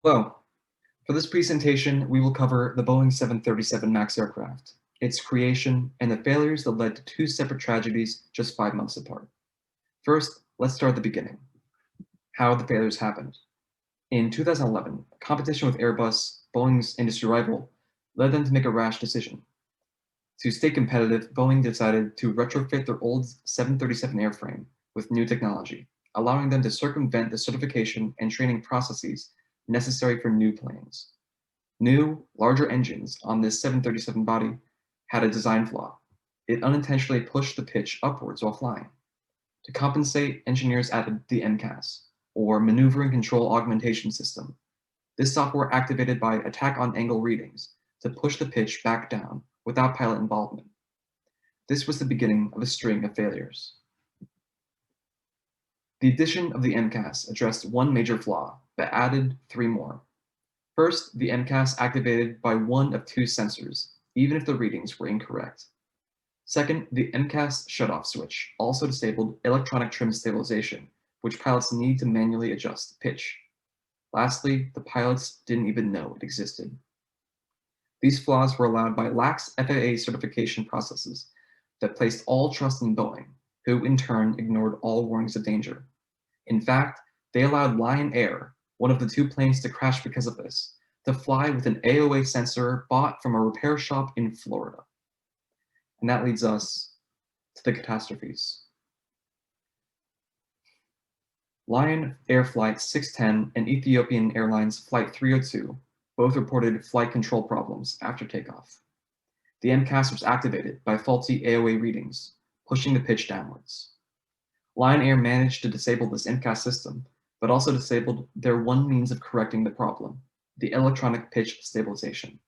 Hello. For this presentation, we will cover the Boeing 737 MAX aircraft, its creation, and the failures that led to two separate tragedies just 5 months apart. First, let's start at the beginning. How the failures happened. In 2011, competition with Airbus, Boeing's industry rival, led them to make a rash decision. To stay competitive, Boeing decided to retrofit their old 737 airframe with new technology, allowing them to circumvent the certification and training processes necessary for new planes. New, larger engines on this 737 body had a design flaw. It unintentionally pushed the pitch upwards while flying. To compensate, engineers added the MCAS, or Maneuver and Control Augmentation System. This software activated by attack on angle readings to push the pitch back down without pilot involvement. This was the beginning of a string of failures. The addition of the MCAS addressed one major flaw, but added three more. First, the MCAS activated by one of two sensors, even if the readings were incorrect. Second, the MCAS shutoff switch also disabled electronic trim stabilization, which pilots need to manually adjust the pitch. Lastly, the pilots didn't even know it existed. These flaws were allowed by lax FAA certification processes that placed all trust in Boeing, who in turn ignored all warnings of danger. In fact, they allowed Lion Air, one of the two planes to crash because of this, to fly with an AOA sensor bought from a repair shop in Florida. And that leads us to the catastrophes. Lion Air Flight 610 and Ethiopian Airlines Flight 302 both reported flight control problems after takeoff. The MCAS was activated by faulty AOA readings, pushing the pitch downwards. Lion Air managed to disable this MCAS system, but also disabled their one means of correcting the problem, the electronic pitch stabilization.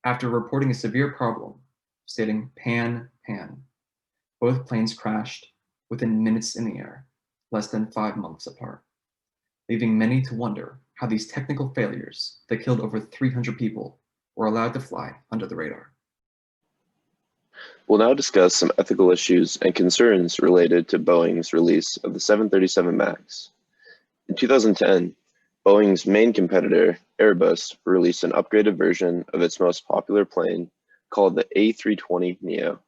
After reporting a severe problem, stating pan, pan, both planes crashed within minutes in the air, less than 5 months apart, leaving many to wonder how these technical failures that killed over 300 people were allowed to fly under the radar. We'll now discuss some ethical issues and concerns related to Boeing's release of the 737 MAX. In 2010, Boeing's main competitor, Airbus, released an upgraded version of its most popular plane called the A320neo.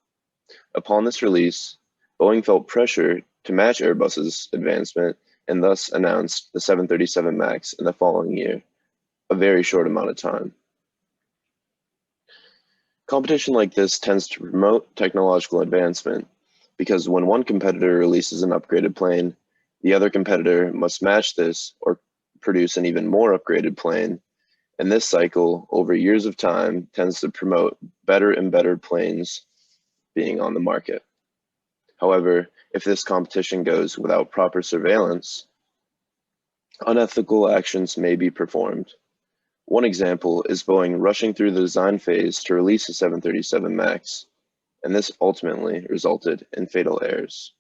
Upon this release, Boeing felt pressure to match Airbus's advancement and thus announced the 737 MAX in the following year, a very short amount of time. Competition like this tends to promote technological advancement because when one competitor releases an upgraded plane, the other competitor must match this or produce an even more upgraded plane. And this cycle, over years of time, tends to promote better and better planes being on the market. However, if this competition goes without proper surveillance, unethical actions may be performed. One example is Boeing rushing through the design phase to release the 737 MAX, and this ultimately resulted in fatal errors.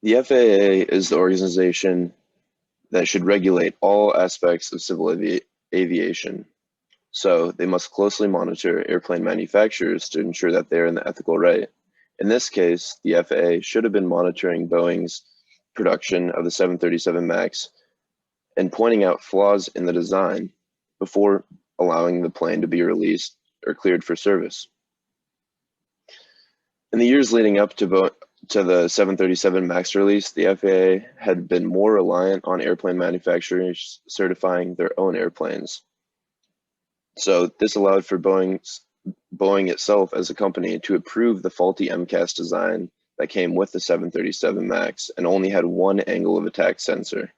The FAA is the organization that should regulate all aspects of civil aviation, so they must closely monitor airplane manufacturers to ensure that they're in the ethical right. In this case, the FAA should have been monitoring Boeing's production of the 737 MAX and pointing out flaws in the design before allowing the plane to be released or cleared for service. In the years leading up to the 737 MAX release, the FAA had been more reliant on airplane manufacturers certifying their own airplanes. So this allowed for Boeing itself as a company to approve the faulty MCAS design that came with the 737 MAX and only had one angle of attack sensor.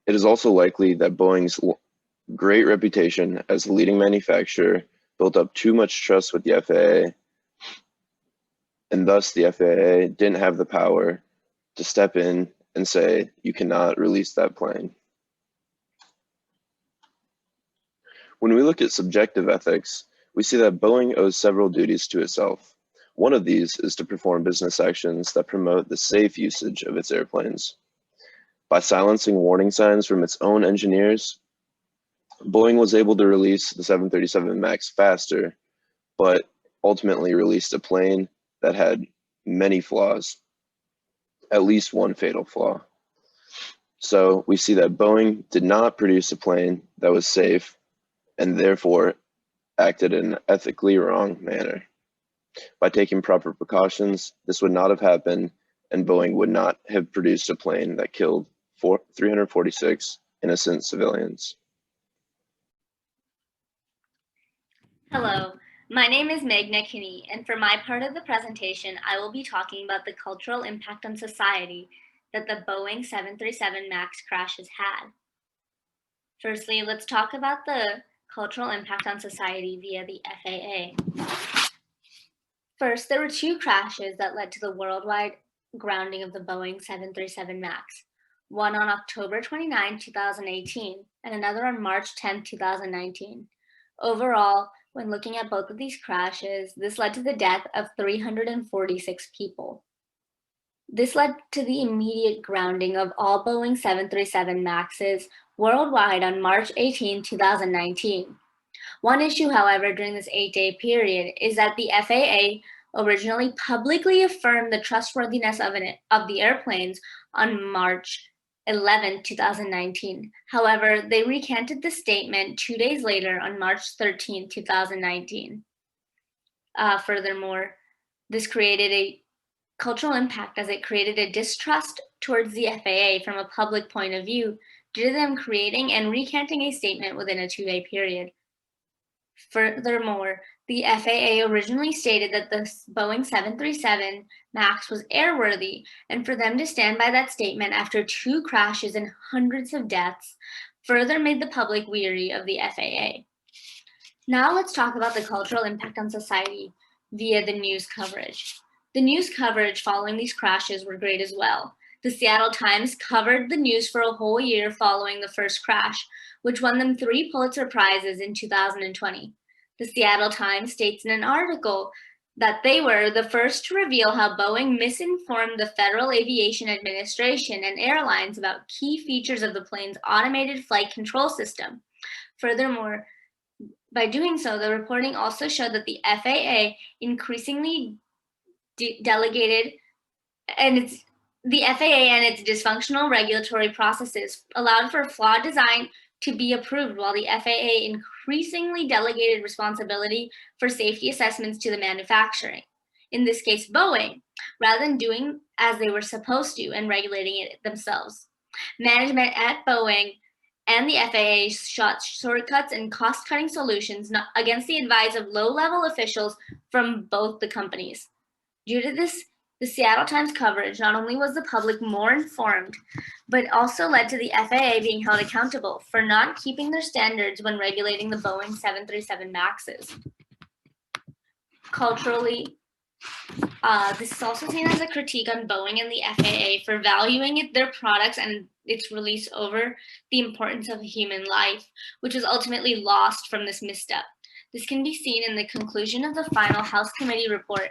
It is also likely that Boeing's great reputation as a leading manufacturer built up too much trust with the FAA, and thus the FAA didn't have the power to step in and say, you cannot release that plane. When we look at subjective ethics, we see that Boeing owes several duties to itself. One of these is to perform business actions that promote the safe usage of its airplanes. By silencing warning signs from its own engineers, Boeing was able to release the 737 MAX faster, but ultimately released a plane that had many flaws. at least one fatal flaw. So we see that Boeing did not produce a plane that was safe and therefore acted in an ethically wrong manner. By taking proper precautions, this would not have happened, and Boeing would not have produced a plane that killed 346 innocent civilians. Hello, my name is Meghna Kinney, and for my part of the presentation, I will be talking about the cultural impact on society that the Boeing 737 MAX crash has had. Firstly, let's talk about the cultural impact on society via the FAA. First, there were two crashes that led to the worldwide grounding of the Boeing 737 MAX, one on October 29, 2018, and another on March 10, 2019. Overall, when looking at both of these crashes, this led to the death of 346 people. This led to the immediate grounding of all Boeing 737 MAXs worldwide on March 18, 2019. One issue, however, during this 8-day period is that the FAA originally publicly affirmed the trustworthiness of the airplanes on March 11, 2019. However, they recanted the statement 2 days later on March 13, 2019. Furthermore, this created a cultural impact as it created a distrust towards the FAA from a public point of view due to them creating and recanting a statement within a 2-day period. Furthermore, the FAA originally stated that the Boeing 737 MAX was airworthy, and for them to stand by that statement after 2 crashes and hundreds of deaths further made the public weary of the FAA. Now let's talk about the cultural impact on society via the news coverage. The news coverage following these crashes were great as well. The Seattle Times covered the news for a whole year following the first crash, which won them 3 Pulitzer Prizes in 2020. The Seattle Times states in an article that they were the first to reveal how Boeing misinformed the Federal Aviation Administration and airlines about key features of the plane's automated flight control system. Furthermore, by doing so, the reporting also showed that the FAA increasingly delegated the FAA and its dysfunctional regulatory processes allowed for flawed design to be approved, while the FAA increasingly delegated responsibility for safety assessments to the manufacturing, in this case Boeing, rather than doing as they were supposed to and regulating it themselves. Management at Boeing and the FAA shot shortcuts and cost-cutting solutions against the advice of low-level officials from both the companies. Due to this, the Seattle Times coverage not only was the public more informed, but also led to the FAA being held accountable for not keeping their standards when regulating the Boeing 737 MAXs. Culturally, this is also seen as a critique on Boeing and the FAA for valuing their products and its release over the importance of human life, which was ultimately lost from this misstep. This can be seen in the conclusion of the final House Committee report,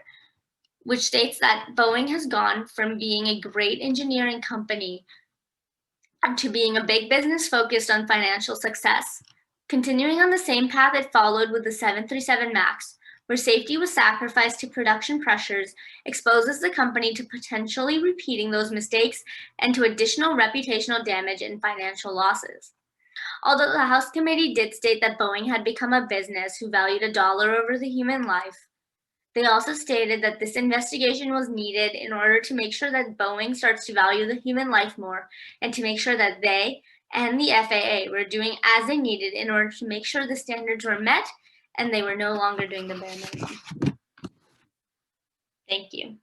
which states that Boeing has gone from being a great engineering company to being a big business focused on financial success. Continuing on the same path it followed with the 737 MAX, where safety was sacrificed to production pressures, exposes the company to potentially repeating those mistakes and to additional reputational damage and financial losses. Although the House Committee did state that Boeing had become a business who valued $1 over the human life, they also stated that this investigation was needed in order to make sure that Boeing starts to value the human life more and to make sure that they and the FAA were doing as they needed in order to make sure the standards were met and they were no longer doing the bare minimum. Thank you.